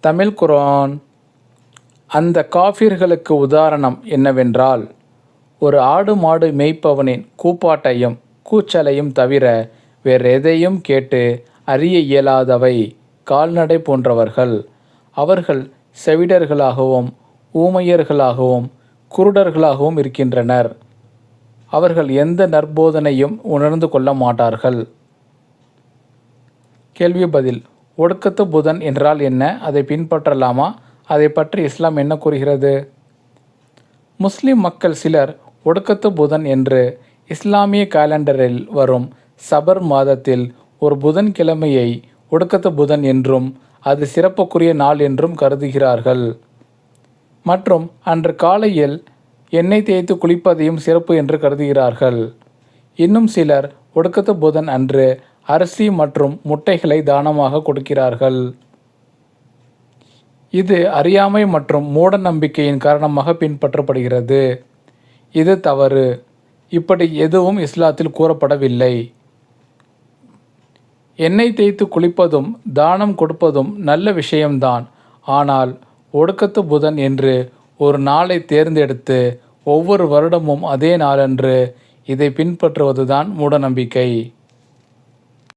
தமிழ் குர்ஆன். அந்த காஃபிர்களுக்கு உதாரணம் என்னவென்றால், ஒரு ஆடு மாடு மேய்ப்பவனின் கூப்பாட்டையும் கூச்சலையும் தவிர வேறெதையும் கேட்டு அறிய இயலாதவை கால்நடை போன்றவர்கள். அவர்கள் செவிடர்களாகவும் ஊமையர்களாகவும் குருடர்களாகவும் இருக்கின்றனர். அவர்கள் எந்த நற்போதனையும் உணர்ந்து கொள்ள மாட்டார்கள். கேள்வி பதில். ஒடுக்கத்து புதன் என்றால் என்ன? அதை பின்பற்றலாமா? அதை பற்றி இஸ்லாம் என்ன கூறுகிறது? முஸ்லிம் மக்கள் சிலர் ஒடுக்கத்து புதன் என்று இஸ்லாமிய காலண்டரில் வரும் சபர் மாதத்தில் ஒரு புதன்கிழமையை ஒடுக்கத்து புதன் என்றும் அது சிறப்புக்குரிய நாள் என்றும் கருதுகிறார்கள். மற்றும் அன்று காலையில் எண்ணெய் தேய்த்து குளிப்பதையும் சிறப்பு என்று கருதுகிறார்கள். இன்னும் சிலர் ஒடுக்கத்து புதன் அன்று அரிசி மற்றும் முட்டைகளை தானமாக கொடுக்கிறார்கள். இது அறியாமை மற்றும் மூட நம்பிக்கையின் காரணமாக பின்பற்றப்படுகிறது. இது தவறு. இப்படி எதுவும் இஸ்லாத்தில் கூறப்படவில்லை. எண்ணெய் தேய்த்து குளிப்பதும் தானம் கொடுப்பதும் நல்ல விஷயம்தான். ஆனால் ஒடுக்கத்து புதன் என்று ஒரு நாளை தேர்ந்தெடுத்து ஒவ்வொரு வருடமும் அதே நாளன்று இதை பின்பற்றுவதுதான் மூடநம்பிக்கை.